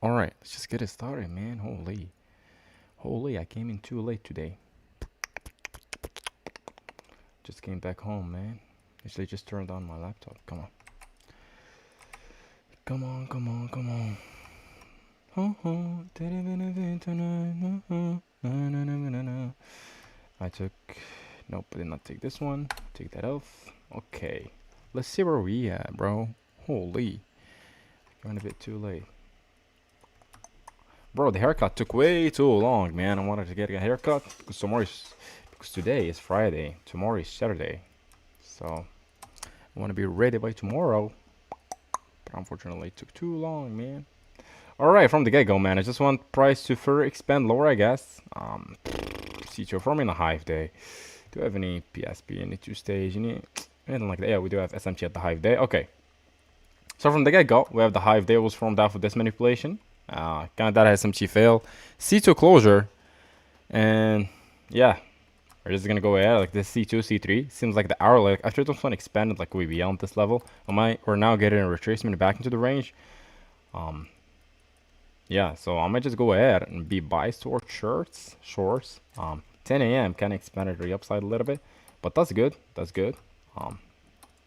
All right, let's just get it started, man. Holy, I came in too late today. Just came back home, man. Actually, just turned on my laptop. Come on. Come on, come on, come on. I took... Nope, I did not take this one. Take that off. Okay. Let's see where we at, bro. Holy. Going a bit too late. Bro, the haircut took way too long, man. I wanted to get a haircut because today is Friday. Tomorrow is Saturday. So I want to be ready by tomorrow. But unfortunately it took too long, man. Alright, from the get-go, man. I just want price to further expand lower, I guess. C2 forming a hive day. Do you have any PSP, any two-stage, anything like that? Yeah, we do have SMT at the hive day. Okay. So from the get-go, we have the hive day was formed out of this manipulation. Canada SMT fail. C2 closure. And yeah, we're just gonna go ahead like this C2, C3. Seems like the hour, like after this one expanded like way beyond this level. We're now getting a retracement back into the range. Yeah, so I might just go ahead and be biased towards shorts. 10 a.m. kind of expanded the upside a little bit, but that's good. That's good.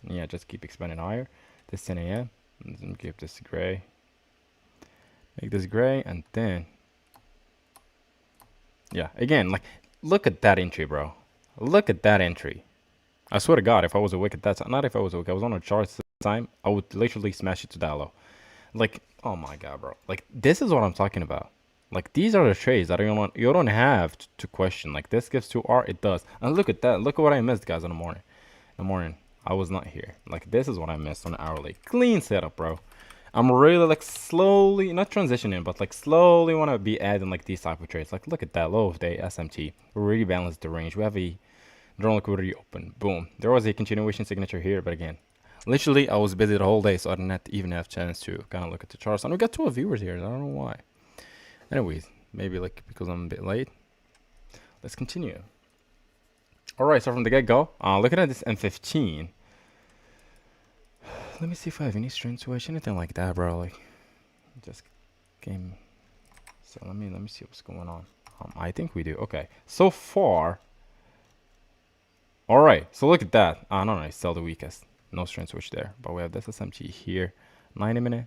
Yeah, just keep expanding higher. This 10 a.m. and give this gray. Make this gray, and then yeah, again, like look at that entry, bro. Look at that entry. I swear to God, if I was awake at that time, not if I was awake, I was on a charts at the time, I would literally smash it to that low. Like, oh my God, bro. Like, this is what I'm talking about. Like, these are the trades that you don't have to question. Like, this gives 2R, it does. And look at that. Look at what I missed, guys, in the morning. I was not here. Like, this is what I missed on the hourly. Clean setup, bro. I'm really, like, slowly, not transitioning, but, like, slowly want to be adding, like, these type of trades. Like, look at that. Low of day, SMT. We already balanced the range. We have a drone liquidity open. Boom. There was a continuation signature here, but again, literally, I was busy the whole day, so I didn't even have a chance to kind of look at the charts. And we got 12 viewers here. I don't know why. Anyways, maybe like because I'm a bit late. Let's continue. All right, so from the get-go, looking at this M15. Let me see if I have any strength switch, anything like that, bro. Like, just came. So let me see what's going on. I think we do. Okay, so far. All right, so look at that. No, it's still the weakest. No strength switch there, but we have this SMT here. 90 minute,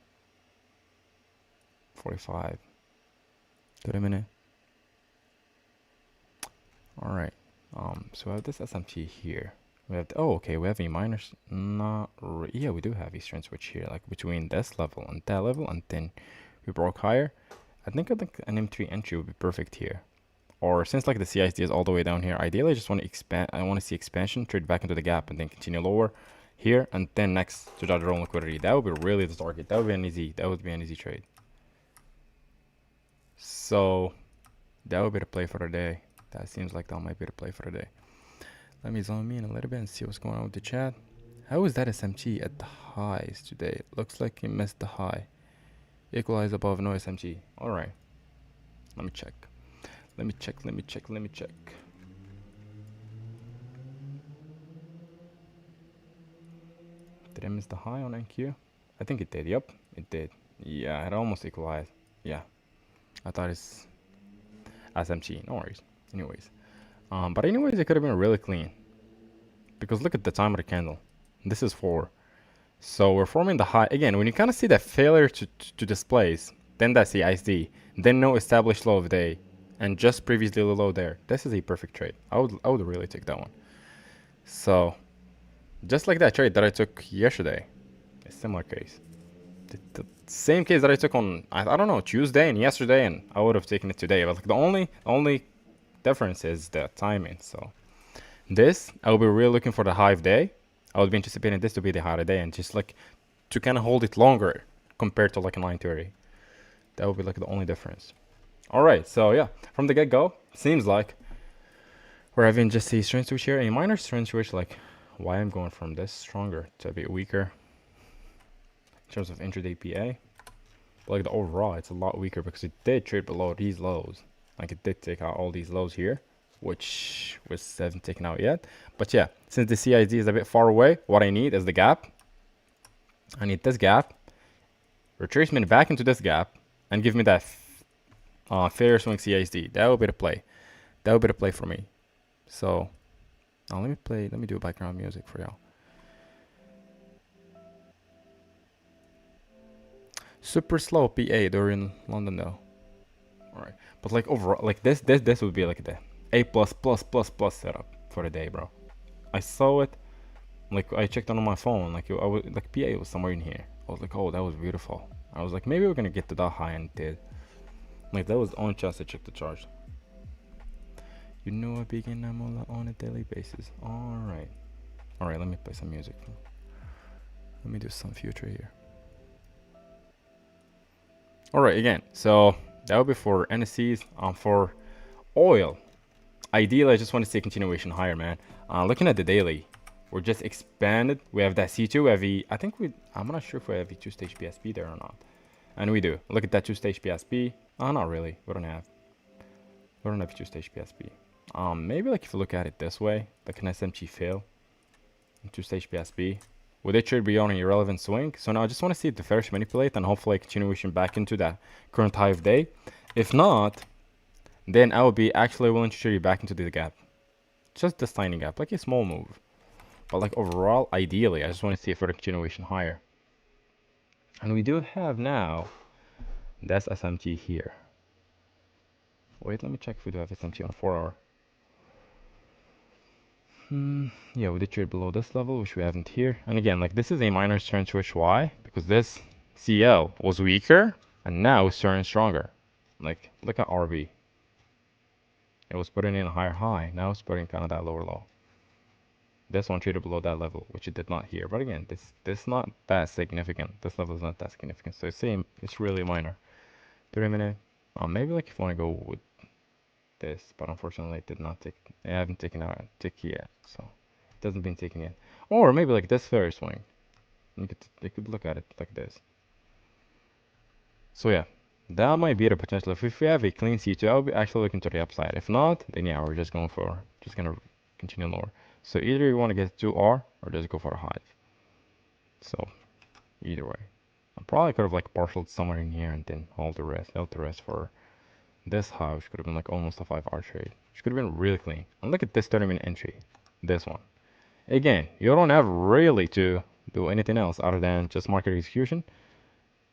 45, 30 minute. All right. So we have this SMT here. We have okay. We have a minor. Yeah, we do have a strength switch here, like between this level and that level, and then we broke higher. I think an M3 entry would be perfect here. Or since like the CISD is all the way down here, ideally I just want to expand. I want to see expansion, trade back into the gap, and then continue lower here, and then next to that drone liquidity. That would be really the target. That would be an easy trade. So that would be the play for the day. That seems like that might be the play for the day. Let me zoom in a little bit and see what's going on with the chat. How is that SMT at the highs today? Looks like he missed the high. Equalize above, no SMT. All right. Let me check. Let me check. Did I miss the high on NQ? I think it did. Yep, it did. Yeah, it almost equalized. Yeah, I thought it's SMT. No worries. Anyways, but anyways, it could have been really clean because look at the time of the candle. This is 4. So we're forming the high again. When you kind of see that failure to displace, then that's the ISD, then no established low of day, and just previously the low there. This is a perfect trade. I would really take that one. So just like that trade that I took yesterday, a similar case. The same case that I took on I don't know, Tuesday and yesterday, and I would have taken it today. But like the only difference is the timing. So this, I will be really looking for the hive day. I would be anticipating this to be the higher day, and just like to kind of hold it longer compared to like a 930. That would be like the only difference. All right, so yeah, from the get-go, seems like we're having just a strength switch here, a minor strength switch. Like, why I'm going from this stronger to a bit weaker in terms of intraday PA. But like the overall, it's a lot weaker because it did trade below these lows. Like it did take out all these lows here, which hasn't taken out yet. But yeah, since the CID is a bit far away, what I need is the gap. I need this gap, retracement back into this gap, and give me that fair swing CISD. That would be the play. That would be the play for me. So now let me do background music for y'all. Super slow PA during London though. Alright. But like overall, like this would be like the A plus plus plus plus setup for the day, bro. I saw it, like I checked on my phone, like I was like PA was somewhere in here. I was like, oh, that was beautiful. I was like, maybe we're gonna get to that high, and it did. Like that was the only chance I checked the charge. You know I begin on a daily basis. Alright. Alright, let me play some music. Let me do some future here. Alright, again, so that would be for NSCs. For oil, ideally I just want to see a continuation higher, man. Looking at the daily, we're just expanded. We have that C2, we have I'm not sure if we have a two-stage PSP there or not. And we do. Look at that two-stage PSP. Not really. We don't have a two-stage PSP. Maybe like if you look at it this way, like an SMG fail, two-stage PSP, would it should be on an irrelevant swing? So now I just want to see the first manipulate and hopefully a continuation back into that current high of day. If not, then I would be actually willing to show you back into the gap. Just this tiny gap, like a small move. But like overall, ideally, I just want to see a further continuation higher. And we do have now, that's SMT here. Wait, let me check if we do have SMT on a 4 hour. Yeah, we did trade below this level, which we haven't here. And again, like this is a minor turn switch. Why? Because this CL was weaker and now it's turning stronger. Like, look at RB. It was putting in a higher high. Now it's putting kind of that lower low. This one traded below that level, which it did not here. But again, this not that significant. This level is not that significant. So it's really minor. 3 minute. Maybe like if you want to go with this, but unfortunately it did not take. I haven't taken out a tick yet, so it doesn't been taken yet. Or maybe like this fair swing. They could look at it like this. So yeah, that might be the potential. If we have a clean C2, I'll be actually looking to the upside. If not, then yeah, we're just gonna continue lower. So either you want to get 2R or just go for a hive. So either way, I probably could have like partialed somewhere in here and then held the rest for this high, which could have been like almost a 5R trade, which could have been really clean. And look at this 30-minute entry, this one. Again, you don't have really to do anything else other than just market execution,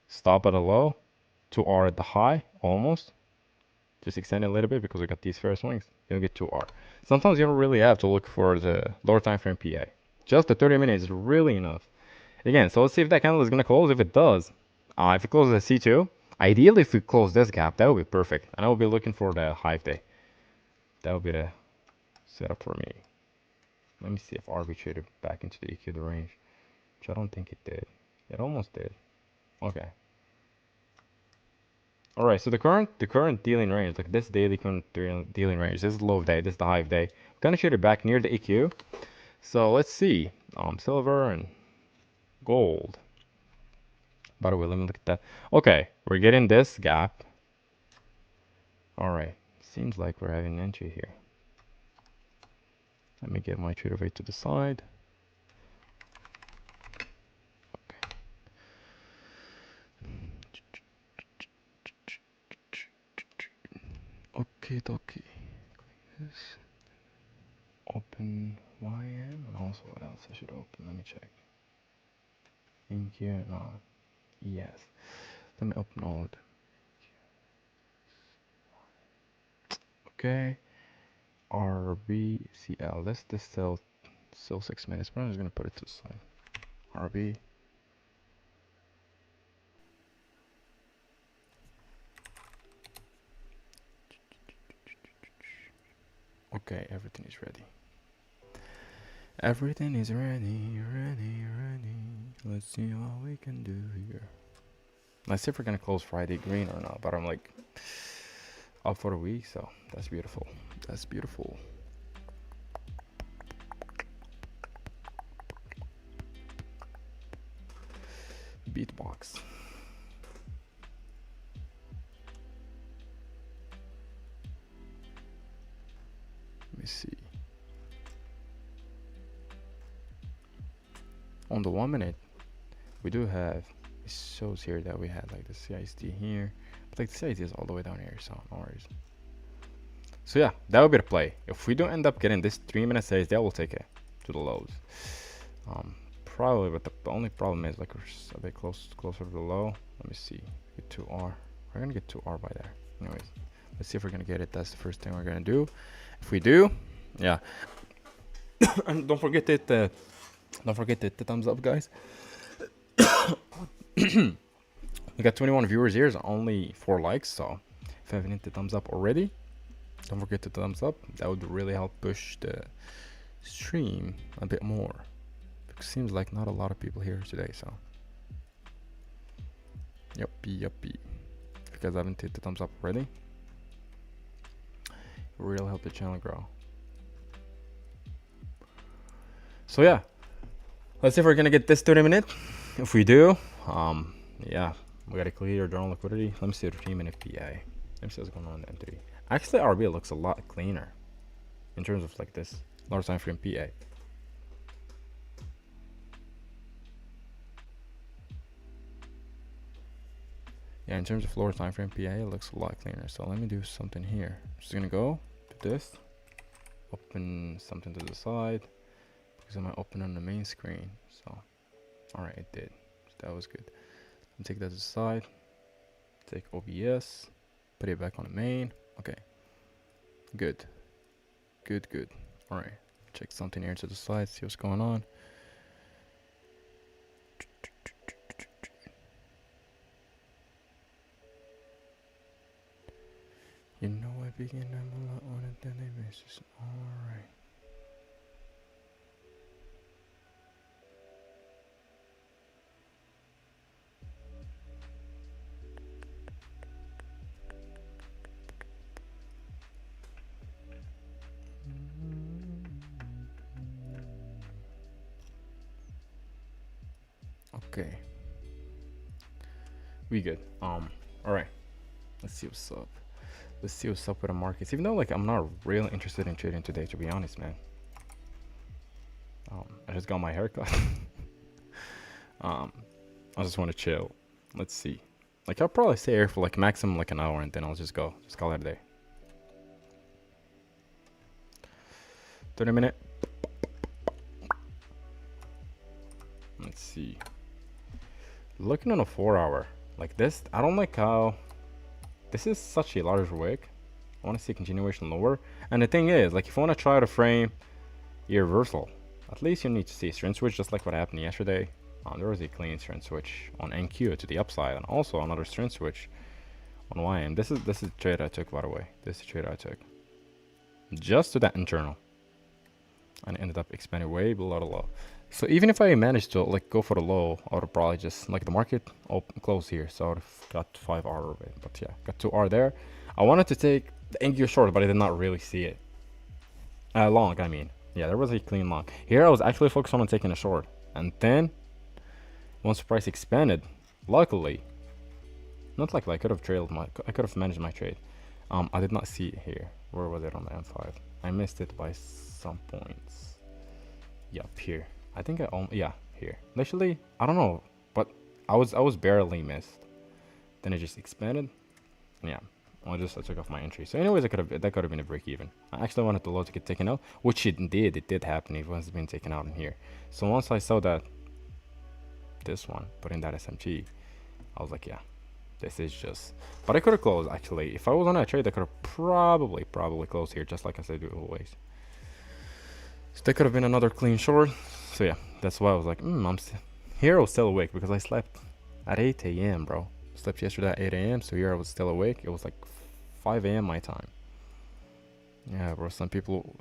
stop at a low, 2R at the high, almost. Just extend it a little bit because we got these fair swings. You'll get 2R. Sometimes you don't really have to look for the lower time frame PA. Just the 30 minutes is really enough. Again, so let's see if that candle is going to close. If it does, if it closes at C2, ideally if we close this gap, that would be perfect. And I will be looking for the hive day. That would be the setup for me. Let me see if RB traded back into the EQ range, which I don't think it did. It almost did. Okay. Alright, so the current dealing range, like this daily current dealing range, this is the low of day, this is the high of day. Kind of traded back near the EQ. So let's see. Silver and gold. By the way, let me look at that. Okay, we're getting this gap. Alright, seems like we're having an entry here. Let me get my trader weight to the side. Okay, okay. This open YM and also what else I should open? Let me check. In here, no. Yes. Let me open all of them. Okay. RBCL. This still 6 minutes, but I'm just gonna put it to the side. RB. Okay, everything is ready. Everything is ready. Let's see what we can do here. Let's see if we're gonna close Friday green or not, but I'm like up for a week, so that's beautiful. That's beautiful. Beatbox. Let me see. On the 1 minute, we do have, it shows here that we had like the CISD here, But like the CIT is all the way down here, so no worries. So yeah, that would be the play. If we don't end up getting this 3-minute size, that will take it to the lows. Probably, but the only problem is like we're a bit closer to the low. Let me see. Get 2R. We're gonna get 2R by there. Anyways, let's see if we're gonna get it. That's the first thing we're gonna do. If we do, yeah. And don't forget the thumbs up, guys. We got 21 viewers here, so only 4 likes. So if you haven't hit the thumbs up already, don't forget to thumbs up. That would really help push the stream a bit more. It seems like not a lot of people here today, so yuppie. If you guys haven't hit the thumbs up already, it will really help the channel grow. So yeah, let's see if we're gonna get this 30-minute. If we do, yeah, we gotta clear journal liquidity. Let me see the 3-minute PA. Let me see what's going on in the M3. Actually, RB looks a lot cleaner in terms of like this large time frame PA. Yeah, in terms of lower time frame PA, it looks a lot cleaner. So let me do something here. I'm just gonna go to this, open something to the side because I might open on the main screen. So, all right, it did. So that was good. Let me take that to the side. Take OBS, put it back on the main. Okay, good. All right, check something here to the side. See what's going on. You know I begin I'm a lot on a daily basis. Alright. Okay. We good. Alright. Let's see what's up. Let's see what's up with the markets. Even though like I'm not really interested in trading today, to be honest, man. I just got my haircut. I just want to chill. Let's see. Like I'll probably stay here for like maximum like an hour and then I'll just go. Just call it a day. 30-minute. Let's see. Looking on a 4-hour like this, I don't like how this is such a large wick. I want to see continuation lower. And the thing is, like if you want to try to frame your reversal, at least you need to see a strength switch, just like what happened yesterday. There was a clean strength switch on NQ to the upside, and also another strength switch on YM. This is the trade I took, by the way. This is the trade I took just to that internal, and it ended up expanding way below the low. So even if I managed to like go for the low, I would have probably just like the market open close here, so I would have got 5R of it. But yeah, got 2R there. I wanted to take the NQ short, but I did not really see it. Long, I mean. Yeah, there was a clean long. Here I was actually focused on taking a short, and then once the price expanded, luckily, not like I could have trailed my, I could have managed my trade. I did not see it here. Where was it on the M5? I missed it by some points. Yup, here. I think yeah, here. Literally, I don't know, but I was barely missed. Then it just expanded. Yeah, I took off my entry. So anyways, that could have been a break even. I actually wanted the low to get taken out, which it did happen. It was being taken out in here. So once I saw that this one, put in that SMT, I was like, yeah, this is just, but I could have closed actually. If I was on that trade, I could have probably closed here, just like I said always. So that could have been another clean short. So yeah, that's why I was like, here I was still awake because I slept at 8 a.m. bro. Slept yesterday at 8 a.m. So here I was still awake. It was like 5 a.m. my time. Yeah, bro, some people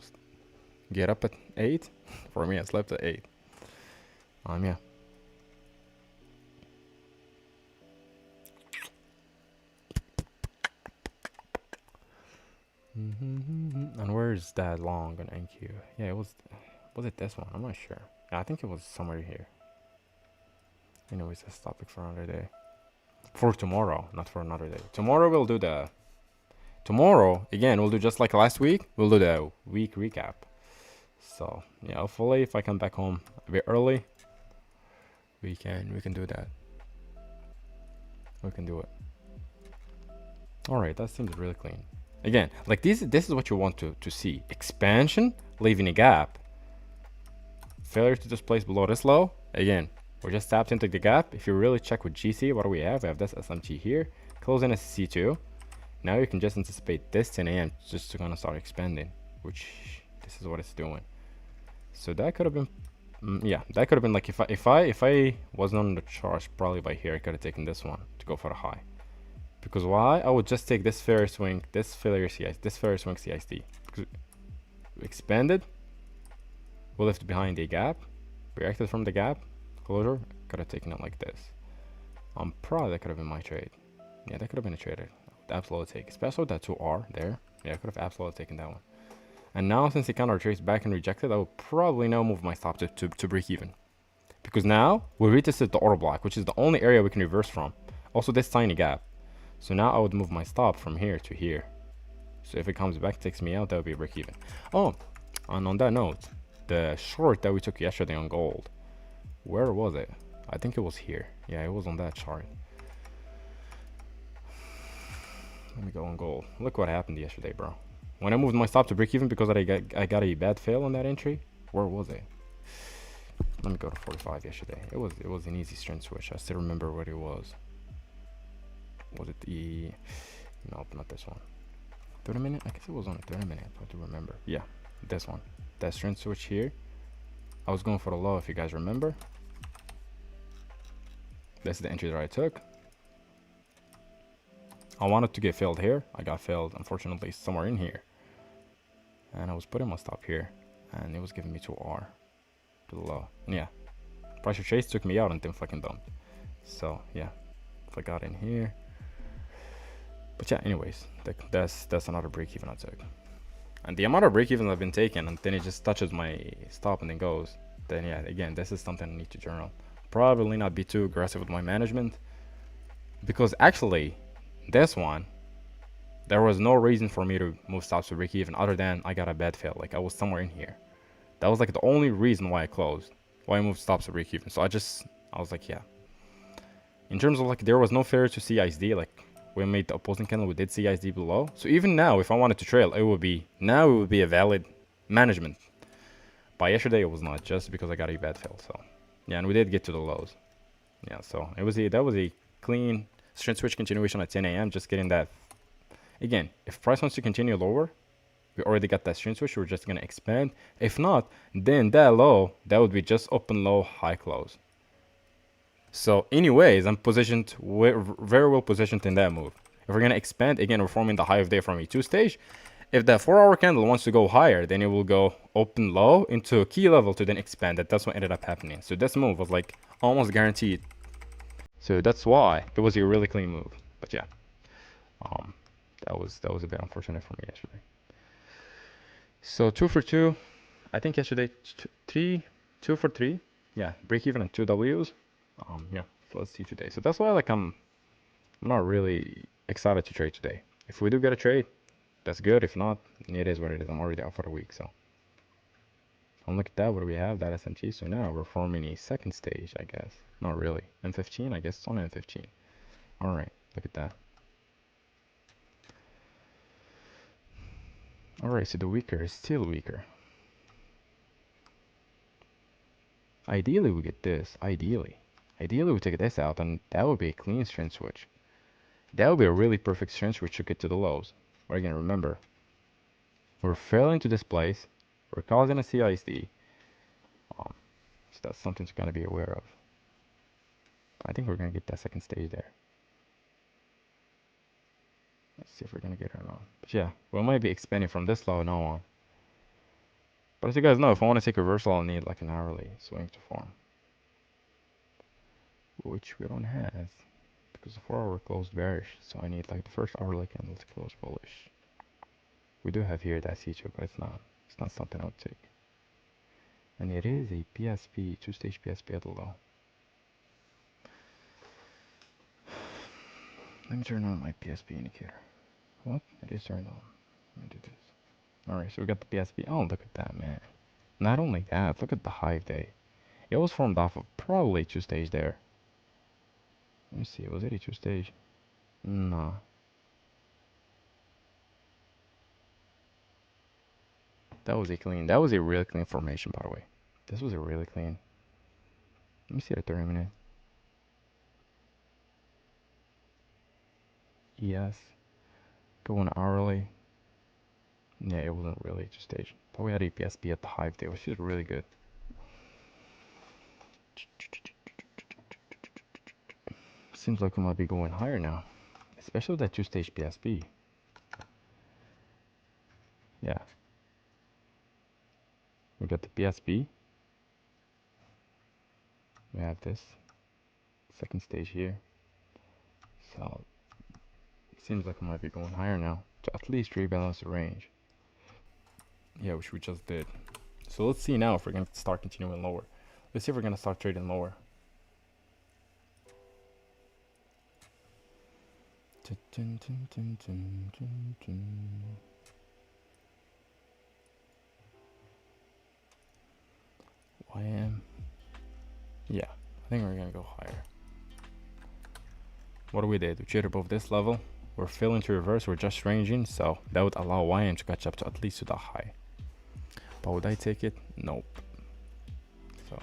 get up at 8. For me, I slept at 8. Yeah. And where's that long on NQ? Yeah, was it this one? I'm not sure. Yeah, I think it was somewhere here. Anyways, that's topic for another day. For tomorrow, not for another day. Tomorrow we'll do again, we'll do just like last week. We'll do the week recap. So yeah, hopefully if I come back home a bit early, we can do that. We can do it. All right, that seems really clean. Again, like this is what you want to see. Expansion, leaving a gap. Failure to displace below this low. Again, we're just tapped into the gap. If you really check with GC, what do we have? We have this SMT here, closing as C2. Now you can just anticipate this 10 a.m. just to kind of start expanding, which this is what it's doing. So that could have been, yeah, that could have been like if I wasn't on the charts, probably by here I could have taken this one to go for the high. Because why? I would just take this failure swing, this failure CIC, this failure swing CISD. Because expanded, we left behind a gap, reacted from the gap, closure, could have taken it like this. I'm proud that could have been my trade. Yeah, that could have been a trade. I would absolutely take, especially with that 2R there. Yeah, I could have absolutely taken that one. And now since he counter traced back and rejected, I will probably now move my stop to break even. Because now we retested the order block, which is the only area we can reverse from. Also this tiny gap. So now I would move my stop from here to here. So if it comes back, takes me out, that would be a break even. Oh, and on that note, the short that we took yesterday on gold, where was it? I think it was here. Yeah, it was on that chart. Let me go on gold. Look what happened yesterday, bro. When I moved my stop to break even because I got a bad fail on that entry, where was it? Let me go to 45 yesterday. It was an easy strength switch. I still remember what it was. Was it the... Nope, not this one. 30 minute? I guess it was on a 30 minute. I have to remember. Yeah, this one. That strength switch here. I was going for the low if you guys remember. This is the entry that I took. I wanted to get failed here. I got failed, unfortunately, somewhere in here. And I was putting my stop here. And it was giving me 2R to the low. And yeah, pressure chase took me out and then fucking dumped. So yeah, if I got in here. But yeah, anyways, that's another break even I took. And the amount of break evens I've been taking, and then it just touches my stop and then goes. Then yeah, again, this is something I need to journal. Probably not be too aggressive with my management. Because actually, this one, there was no reason for me to move stops to break even other than I got a bad fail. Like I was somewhere in here. That was like the only reason why I closed. Why I moved stops to break even. So I was like, yeah. In terms of like, there was no failure to CISD. Like we made the opposing candle, we did CISD below. So even now, if I wanted to trail, it would be a valid management. By yesterday, it was not, just because I got a bad fail. So yeah, and we did get to the lows. Yeah, so that was a clean strength switch continuation at 10 a.m. Just getting that. Again, if price wants to continue lower, we already got that strength switch. We're just gonna expand. If not, then that low, that would be just open low, high close. So anyways, I'm positioned, very well positioned in that move. If we're gonna expand, again, we're forming the high of day from a 2 stage. If that 4-hour candle wants to go higher, then it will go open low into a key level to then expand. That's what ended up happening. So this move was like almost guaranteed. So that's why it was a really clean move. But yeah, that was a bit unfortunate for me yesterday. So 2 for 2. I think yesterday 2 for 3. Yeah, break even and 2 Ws. Yeah. So let's see today. So that's why like I'm not really excited to trade today. If we do get a trade, that's good. If not, it is what it is. I'm already out for the week. So look at that. What do we have? That SMT. So now we're forming a second stage, I guess. Not really. M15. I guess it's on M15. All right. Look at that. Alright, so the weaker is still weaker. Ideally we get this. Ideally we take this out and that would be a clean strength switch. That would be a really perfect strength switch to get to the lows. But again, remember, we're failing to displace. We're causing a CISD. So that's something to kind of be aware of. I think we're going to get that second stage there. Let's see if we're going to get it or not. But yeah, we might be expanding from this low now on. But as you guys know, if I want to take reversal, I'll need like an hourly swing to form. Which we don't have. Because the 4-hour closed bearish. So I need like the first hourly candle to close bullish. We do have here that C2, but it's not something I would take. And it is a PSP, 2-stage PSP at the low. Let me turn on my PSP indicator. What? It is turned on. Let me do this. Alright, so we got the PSP. Oh, look at that, man. Not only that, look at the high day. It was formed off of probably 2-stage there. Let me see, was it a 2-stage? Nah. That was a clean. That was a really clean formation, by the way. This was a really clean. Let me see the 30 minute. Yes. Going hourly. Yeah, it wasn't really just stage. But we had a PSP at the hive day, which is really good. Seems like we might be going higher now. Especially with that two-stage PSP. Yeah. We got the PSP. We have this second stage here. So it seems like we might be going higher now to at least rebalance the range. Yeah, which we just did. So let's see now if we're gonna start continuing lower. Let's see if we're gonna start trading lower. YM. Yeah, I think we're gonna go higher. What do we did? We traded above this level. We're filling to reverse. We're just ranging, so that would allow YM to catch up to at least to the high. But would I take it? Nope. So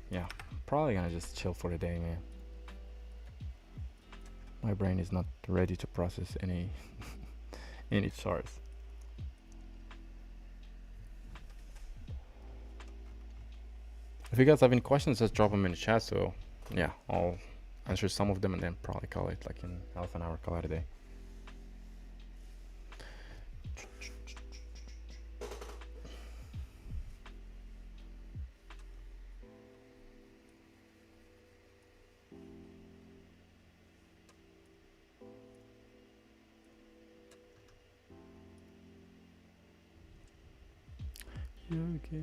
yeah, probably gonna just chill for the day, man. My brain is not ready to process any any charts. If you guys have any questions, just drop them in the chat. So yeah, I'll answer some of them and then probably call it like in half an hour, call it a day. You get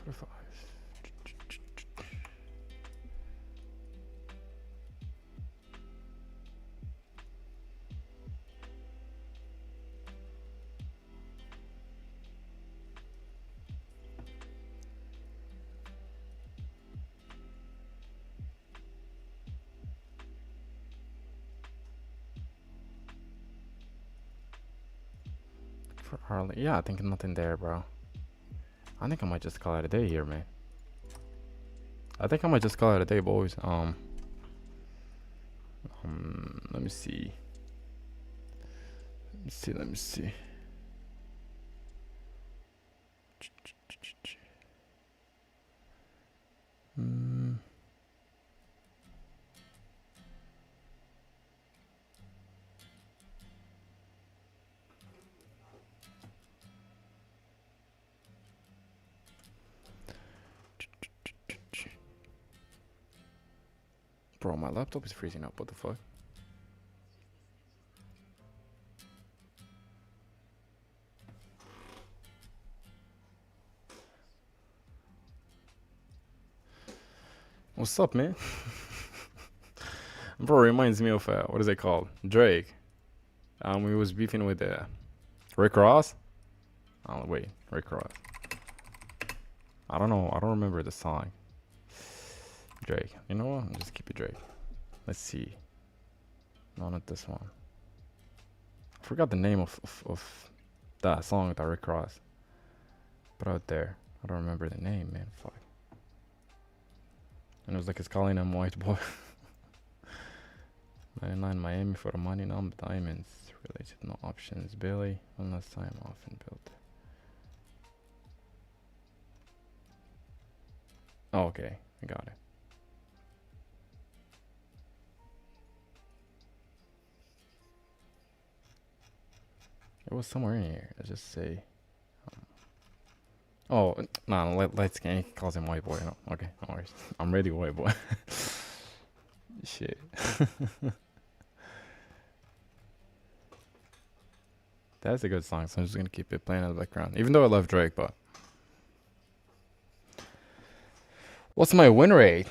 for 5. For Harley, yeah, I think nothing there, bro. I think I might just call it a day here, man. I think I might just call it a day, boys. Let me see. Let me see. Bro, my laptop is freezing up. What the fuck? What's up, man? Bro, reminds me of what is it called? Drake. We was beefing with Rick Ross. Oh wait, Rick Ross. I don't know. I don't remember the song. Drake. You know what? I'll just keep it Drake. Let's see. No, not this one. I forgot the name of that song that Rick Ross put out there. I don't remember the name, man. Fuck. And it was like it's calling him white boy. 99 Miami for the money, no diamonds. Related, no options. Billy, unless time often built. Oh, okay, I got it. It was somewhere in here. Let's just say. Oh, no, let's get. He calls him white boy. No, okay, no worries. I'm ready, white boy. Shit. That's a good song, so I'm just gonna keep it playing in the background. Even though I love Drake, but what's my win rate?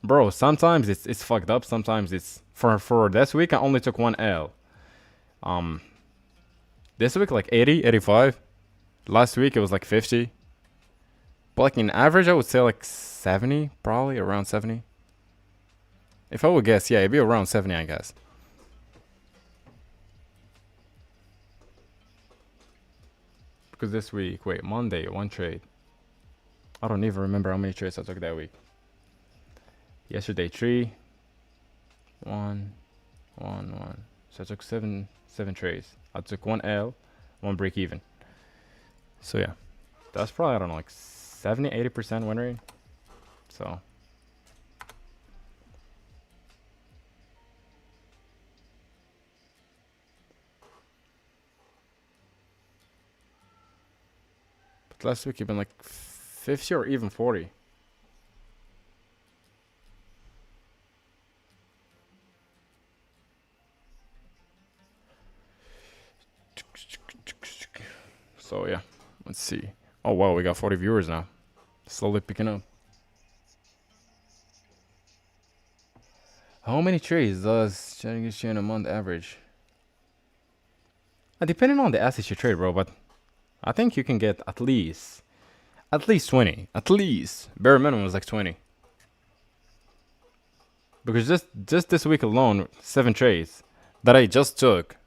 Bro, sometimes it's fucked up. Sometimes it's for this week I only took one L. Um, this week like 80, 85. Last week it was like 50. But like in average, I would say like 70, probably around 70. If I would guess, yeah, it'd be around 70, I guess. Because this week, wait, Monday, one trade. I don't even remember how many trades I took that week. Yesterday, 3, 1, 1, 1. So I took seven trades. I took one L, one break even. So yeah, that's probably, I don't know, like 70, 80% win rate. So but last week you've been like 50 or even 40. So yeah, let's see. Oh wow, we got 40 viewers now. Slowly picking up. How many trades does GxT in a month average? Depending on the assets you trade, bro, but I think you can get at least 20. At least bare minimum is like 20. Because just this week alone, 7 trades that I just took,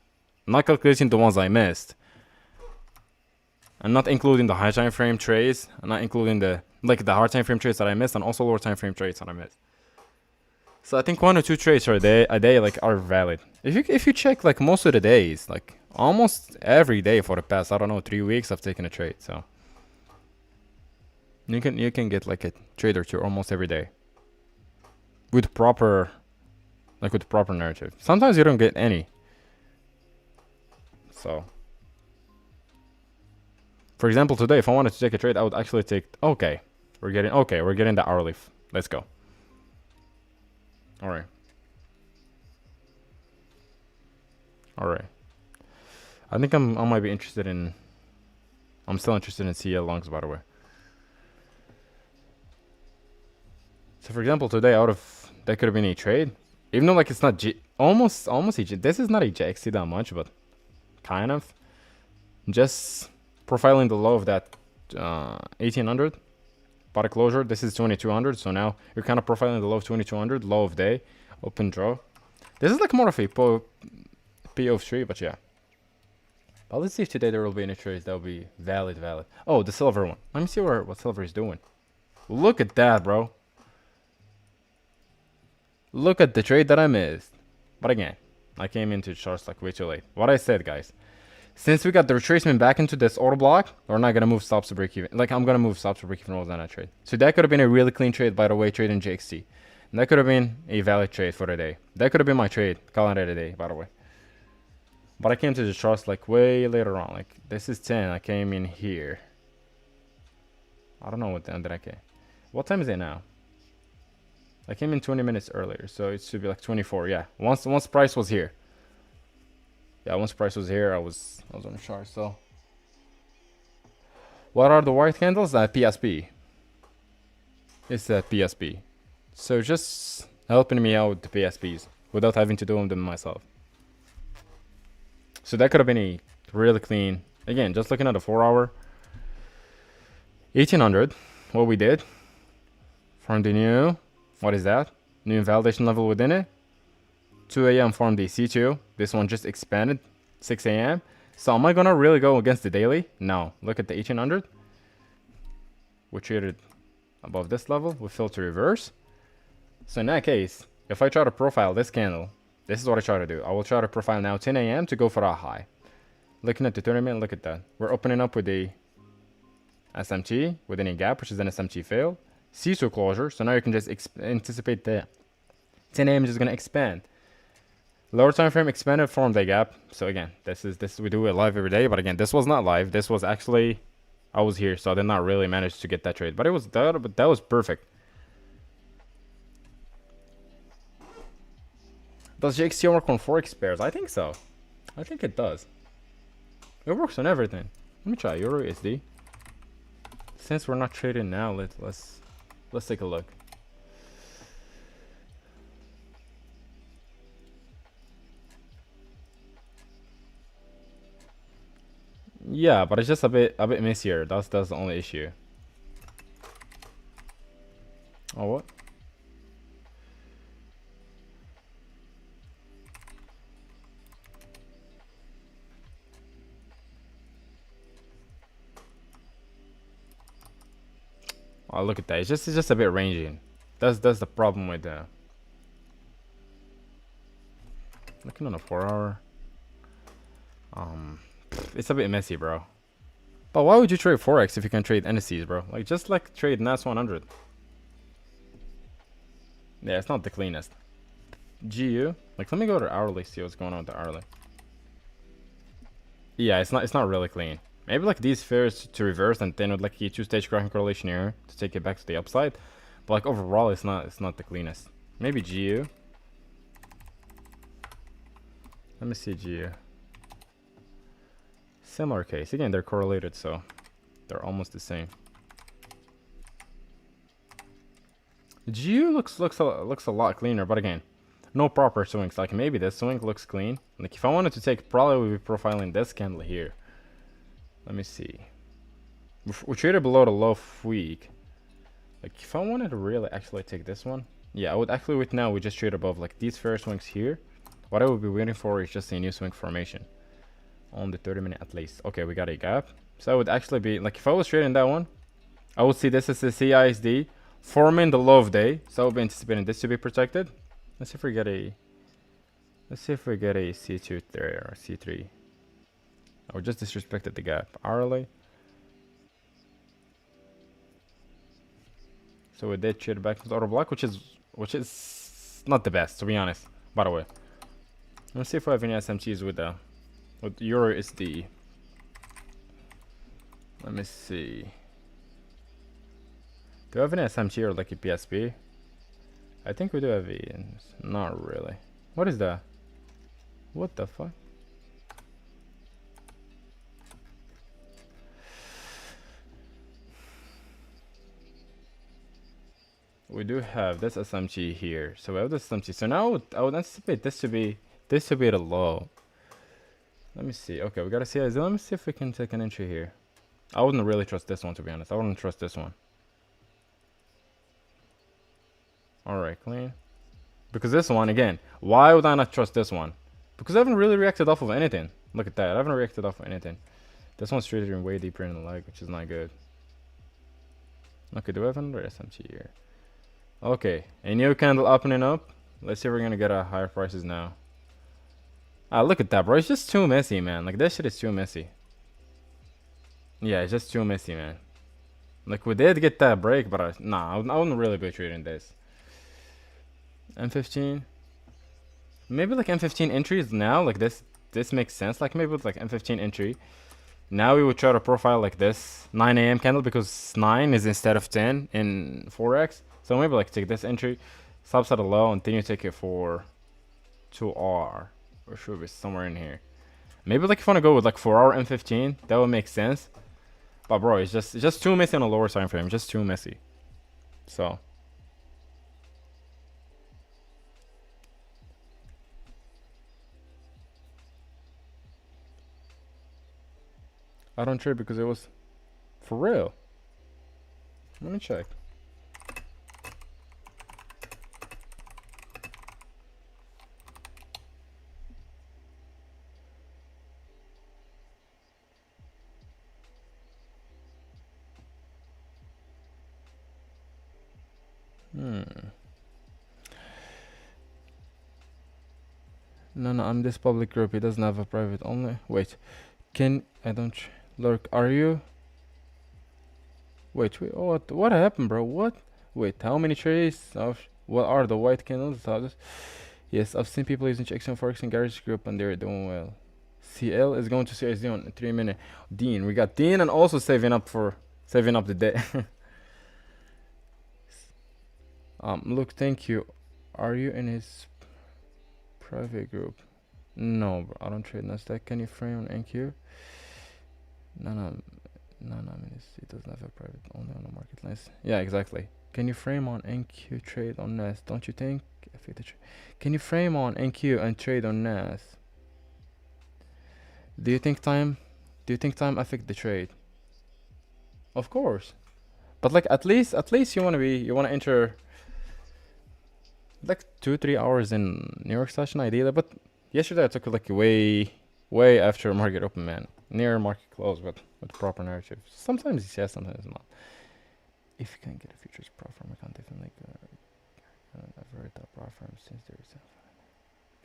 not calculating the ones I missed, and not including the high time frame trades, and not including the hard time frame trades that I missed, and also lower time frame trades that I missed. So I think 1 or 2 trades a day like are valid. If you check like most of the days, like almost every day for the past, I don't know, 3 weeks I've taken a trade. So you can get like a trade or two almost every day with proper narrative. Sometimes you don't get any. So for example, today if I wanted to take a trade, I would actually take we're getting the hourly. Let's go. All right. I think I might be interested in. I'm still interested in CL longs, by the way. So for example, today that could have been a trade, even though like it's not almost this is not a GxT that much, but kind of just profiling the low of that 1800 bought a closure. This is 2200, so now you're kind of profiling the low of 2200, low of day, open draw. This is like more of a PO of 3, but yeah. But let's see if today there will be any trades that will be valid. Oh, the silver one. Let me see what silver is doing. Look at that, bro. Look at the trade that I missed. But again, I came into charts like way too late. What I said, guys. Since we got the retracement back into this order block, we're not going to move stops to break even. Like, I'm going to move stops to break even rolls on that trade. So that could have been a really clean trade, by the way, trade in GxT. And that could have been a valid trade for the day. That could have been my trade, calling it a day, by the way. But I came to the charts like way later on. Like, this is 10. I came in here. I don't know what time did I came. What time is it now? I came in 20 minutes earlier, so it should be like 24. Yeah, once price was here. Yeah, once price was here, I was on the chart. So, what are the white candles? PSP. It's that PSP. So just helping me out with the PSPs without having to do them myself. So that could have been a really clean. Again, just looking at the 4-hour. 1800. What we did from the new. What is that? New validation level within it. 2 a.m. formed the C2. This one just expanded. 6 a.m. So am I gonna really go against the daily? No. Look at the 1800. We traded above this level. We filled to reverse. So in that case, if I try to profile this candle, this is what I try to do. I will try to profile now 10 a.m. to go for a high. Looking at the 30 minute, look at that. We're opening up with a SMT with any gap, which is an SMT fail. CISO closure, so now you can just anticipate the 10 a.m. is just gonna expand. Lower time frame expanded formed a gap. So again, this we do it live every day, but again, this was not live. This was actually I was here, so I did not really manage to get that trade, but it was that was perfect. Does GxT work on forex pairs? I think so. I think it does. It works on everything. Let me try Euro USD. Since we're not trading now, let's take a look. Yeah, but it's just a bit messier. That's the only issue. Oh, what? Oh, look at that. It's just a bit ranging. That's the problem with the. Looking on a 4-hour. It's a bit messy, bro. But why would you trade forex if you can trade indices, bro? Like just like trade NAS 100. Yeah, it's not the cleanest. GU. Like let me go to hourly, see what's going on with the hourly. Yeah, it's not really clean. Maybe like these fares to reverse and then with like a two-stage cracking correlation here to take it back to the upside. But like overall it's not the cleanest. Maybe GU. Let me see GU. Similar case. Again, they're correlated, so they're almost the same. GU looks a lot cleaner, but again, no proper swings. Like maybe this swing looks clean. Like if I wanted to take, probably would be profiling this candle here. Let me see. We traded below the low week. Like if I wanted to really actually take this one, yeah, I would actually wait now. We just trade above like these fair swings here. What I would be waiting for is just a new swing formation on the 30-minute at least. Okay, we got a gap. So I would actually be like if I was trading that one, I would see this as a CISD forming the low of day. So I would be anticipating this to be protected. Let's see if we get a C2 there or C3. Oh, just disrespected the gap. Hourly. So we did trade back to the auto block, which is not the best to be honest. By the way, let's see if we have any SMTs with Euro USD. Let me see. Do I have any SMT or like a PSP? I think we do have a. Not really. What is that? What the fuck? We do have this SMT here, so we have this SMT. So now I would anticipate this to be the low. Let me see. Okay, we got a CISD. Let me see if we can take an entry here. I wouldn't really trust this one to be honest. I wouldn't trust this one. All right, clean. Because this one again, why would I not trust this one? Because I haven't really reacted off of anything. Look at that. I haven't reacted off of anything. This one's traded way deeper in the leg, which is not good. Okay, do we have another SMT here? Okay, a new candle opening up. Let's see if we're gonna get higher prices now. Ah, look at that, bro. It's just too messy, man. Like, that shit is too messy. Yeah, it's just too messy, man. Like, we did get that break, but nah, I wouldn't really be trading this. M15. Maybe like M15 entries now. Like, this makes sense. Like, maybe with like M15 entry. Now we would try to profile like this 9 a.m. candle because 9 is instead of 10 in Forex. So maybe like take this entry, stops at a low, and then you take it for 2R. Or should be somewhere in here. Maybe like if you want to go with like 4-hour M15, that would make sense. But bro, it's just too messy on a lower time frame. Just too messy. So I don't trade because it was for real. Let me check. No, I'm this public group. It doesn't have a private only. Wait, I don't lurk. Are you? Wait, what happened, bro? What? Wait, how many trays of what are the white candles? Yes, I've seen people using Jackson Forex and Garage Group and they're doing well. CL is going to CSD on 3 minutes. Dean, we got Dean and also saving up the day. Look, thank you. Are you in his private group? No, bro, I don't trade Nasdaq. Can you frame on NQ? No, no, no, I mean, it doesn't have a private, only on the market lines. Yeah, exactly. Can you frame on NQ trade on NAS? Don't you think? Can you frame on NQ and trade on NAS? Do you think time? Do you think time affect the trade? Of course, but like at least you wanna enter like 2 3 hours in New York session ideally. But yesterday I took it like way after market open, man, near market close, but with proper narrative. Sometimes it's yes, sometimes not. If you can get a futures prop firm, I can't definitely I've heard that prop firm since there is.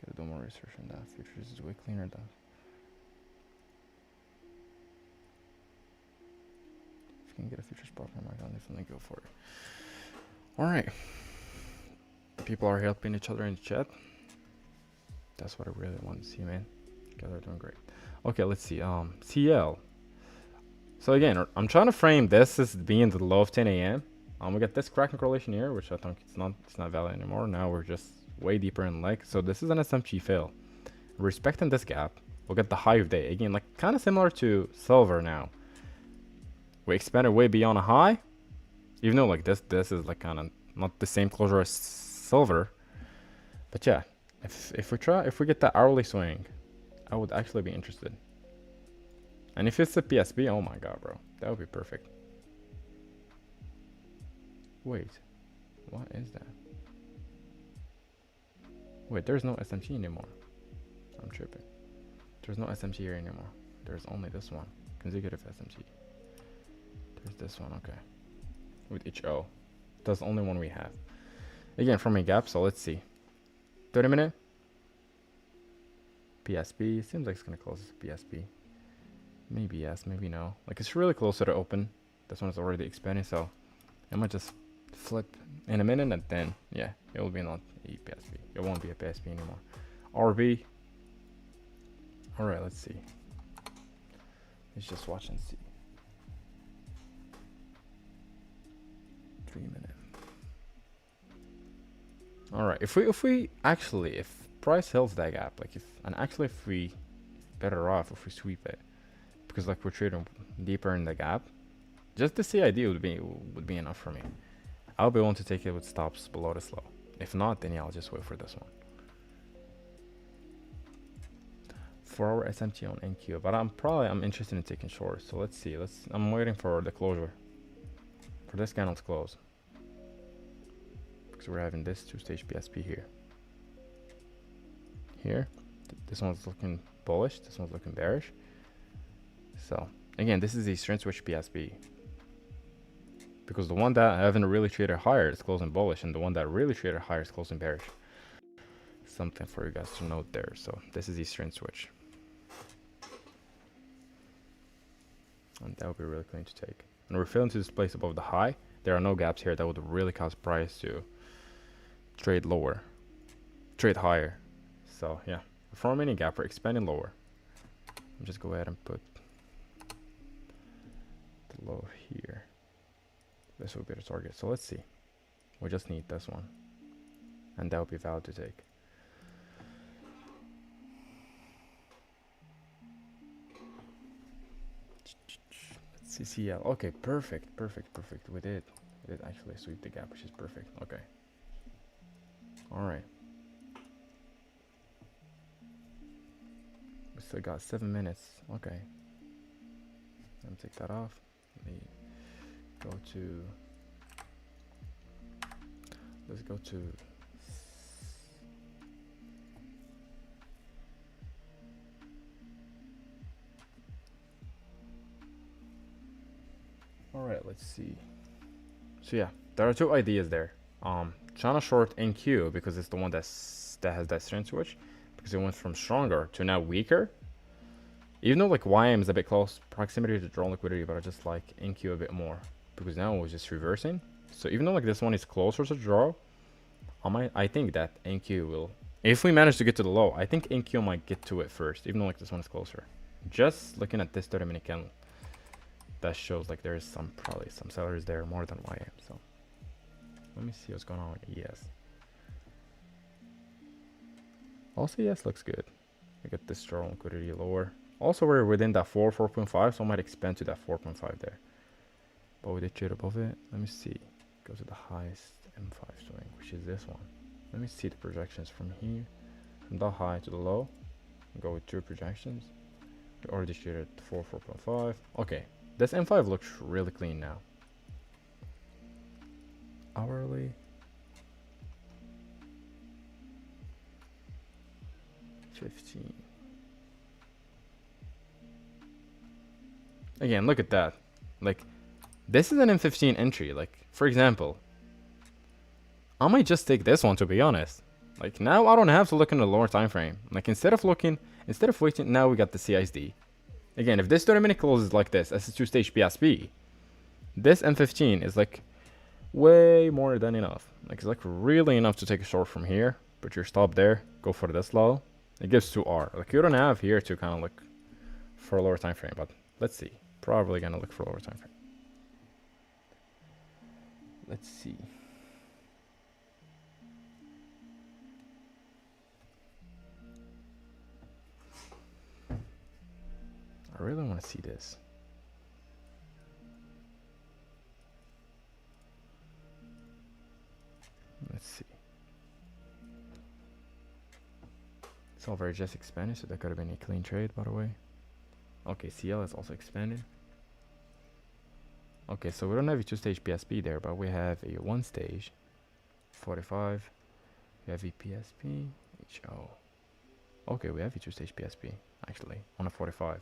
Gotta do more research on that. Futures is way cleaner than. If you can get a futures prop firm, I can definitely go for it. All right. People are helping each other in the chat. That's what I really want to see, man. You guys are doing great. Okay, let's see. CL. So again, I'm trying to frame this as being the low of 10 a.m. We got this cracking correlation here, which I think it's not valid anymore. Now we're just way deeper in leg. So this is an SMG fail. Respecting this gap, we'll get the high of day again, like kind of similar to silver. Now we expanded way beyond a high, even though like this is like kind of not the same closure as silver. But yeah, if we get that hourly swing, I would actually be interested. And if it's a PSB, oh my god, bro, that would be perfect. Wait, what is that? Wait, there's no SMG anymore. I'm tripping. There's no SMG here anymore. There's only this one, consecutive SMG. There's this one, okay, with each O. That's the only one we have. Again, from a gap, so let's see. 30 minute PSB. Seems like it's gonna close PSB. Maybe yes, maybe no. Like it's really close to the open. This one is already expanding, so I might just flip in a minute and then yeah, it will be not a PSB. It won't be a PSB anymore. RB. Alright, let's see. Let's just watch and see. 3 minute. Alright, if price holds that gap, like if we better off if we sweep it, because like we're trading deeper in the gap, just the CID would be enough for me. I'll be willing to take it with stops below this low. If not, then yeah, I'll just wait for this one. 4-hour SMT on NQ, but I'm interested in taking shorts. So let's see. I'm waiting for the closure for this candle to close, because we're having this two-stage PSP here. This one's looking bullish. This one's looking bearish. So again, this is a strength switch PSP, because the one that I haven't really traded higher is closing bullish, and the one that really traded higher is closing bearish. Something for you guys to note there. So this is a strength switch, and that would be really clean to take. And we're filling to this place above the high. There are no gaps here that would really cause price to trade higher. So yeah, we're forming a gap, we're expanding lower. I'll just go ahead and put the low here. This will be the target. So let's see. We just need this one, and that would be valid to take. CCL. Okay, perfect. We did actually sweep the gap, which is perfect. Okay. All right. We still got 7 minutes. Okay. Let me take that off. Let's go to all right, let's see. So yeah, there are two ideas there. Trying to short NQ because it's the one that has that strength switch, because it went from stronger to now weaker. Even though like YM is a bit close proximity to drawn liquidity, but I just like NQ a bit more. because now we're just reversing. So even though like this one is closer to draw, I think that NQ will, if we manage to get to the low, I think NQ might get to it first, even though like this one is closer. Just looking at this 30-minute candle, that shows like there is probably some sellers there more than YM. So let me see what's going on with ES. Also, ES looks good. We got this strong liquidity lower. Also, we're within that 4.5, so I might expand to that 4.5 there. But we did trade above it. Let me see. Go to the highest M5 swing, which is this one. Let me see the projections from here, from the high to the low. Go with 2 projections. We already traded 4.5. Okay, this M5 looks really clean now. Hourly. $15. Again, look at that. Like, this is an M15 entry. Like, for example, I might just take this one, to be honest. Like, now I don't have to look in the lower time frame. Like, instead of waiting, now we got the CISD. Again, if this 30-minute closes like this as a 2-stage PSP, this M15 is like way more than enough. Like, it's like really enough to take a short from here. Put your stop there. Go for this low. It gives 2R. Like, you don't have here to kind of look for a lower time frame, but let's see. Probably gonna look for a lower time frame. Let's see. I really want to see this. Let's see. Silver just expanded, so that could have been a clean trade, by the way. Okay, CL is also expanded. Okay, so we don't have a 2-stage PSP there, but we have a 1-stage 45. We have a PSP HO. Okay, we have a 2-stage PSP actually on a 45,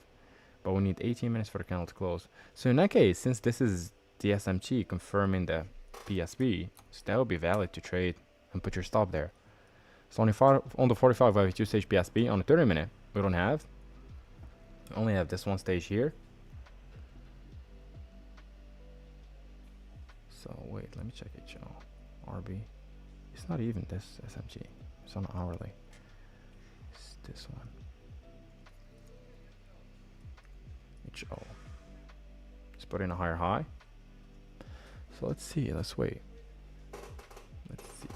but we need 18 minutes for the candle to close. So in that case, since this is the SMT confirming the PSP, so that would be valid to trade and put your stop there. So on the 45, we have a 2-stage PSP. On the 30-minute, we don't have. We only have this 1 stage here. So wait, let me check HO. RB. It's not even this SMG. It's on hourly. It's this one. HO. Let's put in a higher high. So let's see. Let's wait. Let's see.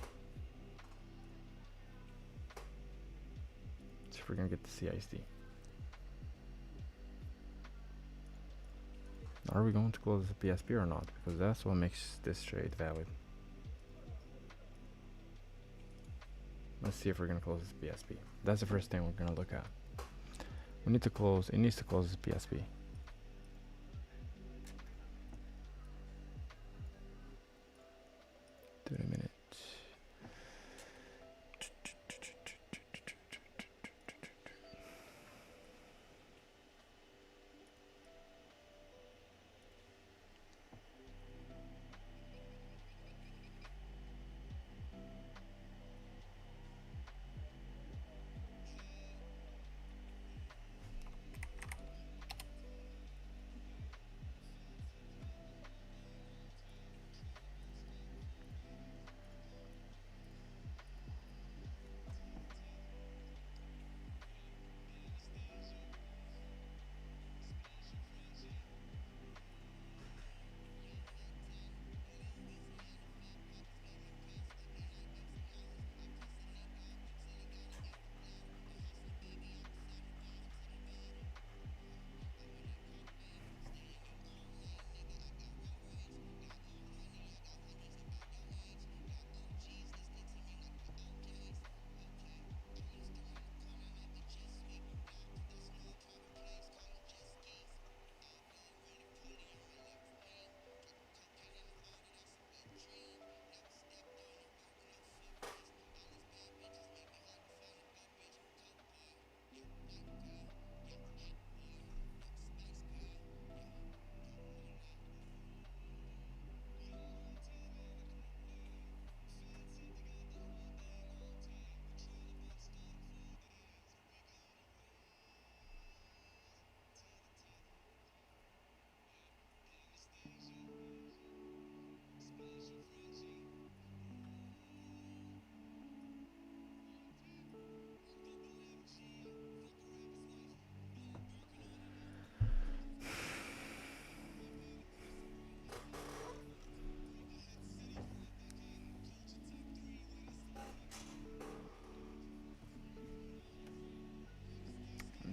See if we're gonna get the CISD. Are we going to close the PSP or not? Because that's what makes this trade valid. Let's see if we're gonna close this PSP. That's the first thing we're gonna look at. We need to close. It needs to close this PSP. Minutes.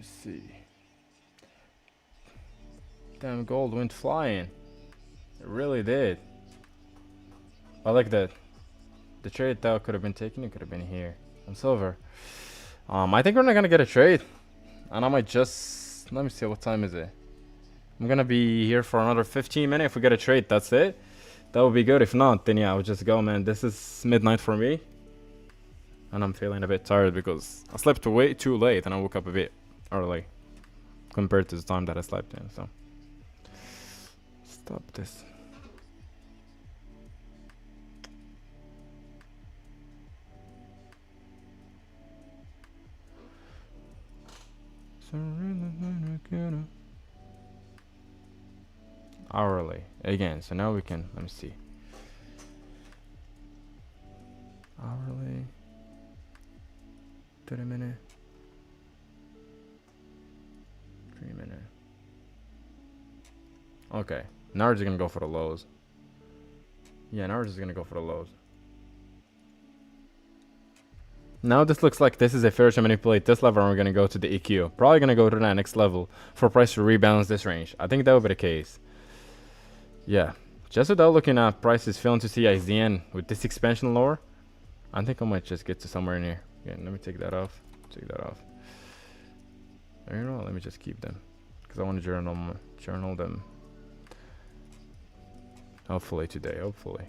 Let's see. Damn, gold went flying. It really did. I like that. The trade that could have been taken, it could have been here on silver. I think we're not gonna get a trade, and I might just let me see, what time is it? I'm gonna be here for another 15 minutes. If we get a trade, that's it. That would be good. If not, then yeah, I'll just go, man. This is midnight for me, and I'm feeling a bit tired because I slept way too late and I woke up a bit early compared to the time that I slept in. So stop this. Hourly again. So now we can, let me see. Hourly 30 minute 3 minute. Okay, now we're just gonna go for the lows. Yeah, now we're just gonna go for the lows. Now this looks like this is a fair to manipulate this level, and we're gonna go to the EQ. Probably gonna go to that next level for price to rebalance this range. I think that would be the case. Yeah, just without looking at prices failing to see ISDN with this expansion lower, I think I might just get to somewhere in here. Yeah, let me take that off. Take that off. Or, you know what, let me just keep them because I want to journal them. Hopefully today. Hopefully.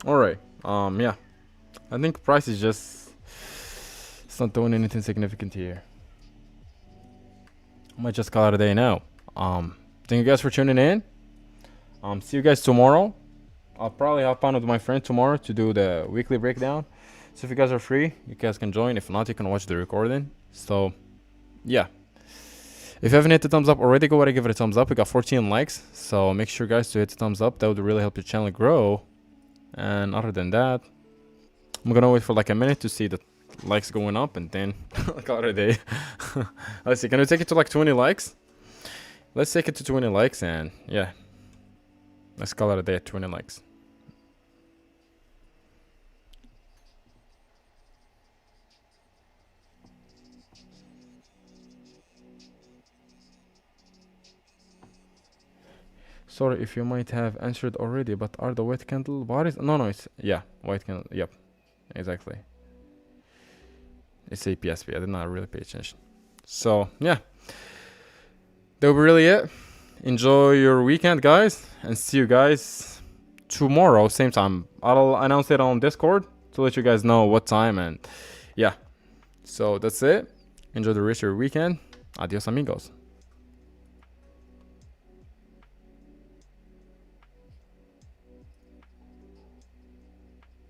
All right. Yeah. I think price is just, it's not doing anything significant here. I might just call it a day now. Thank you guys for tuning in. See you guys tomorrow. I'll probably hop on with my friend tomorrow to do the weekly breakdown. So if you guys are free, you guys can join. If not, you can watch the recording. So yeah. If you haven't hit the thumbs up already, go ahead and give it a thumbs up. We got 14 likes. So make sure guys to hit the thumbs up. That would really help your channel grow. And other than that, I'm gonna wait for like a minute to see the likes going up, and then call it a day. Let's see, can we take it to like 20 likes? Let's take it to 20 likes, and yeah, let's call it a day at 20 likes. Sorry if you might have answered already, but are the white candle bodies? No, it's, yeah, white candle. Yep, exactly. It's APSP. I did not really pay attention. So yeah, that will be really it. Enjoy your weekend, guys, and see you guys tomorrow, same time. I'll announce it on Discord to let you guys know what time, and yeah. So that's it. Enjoy the rest of your weekend. Adios, amigos.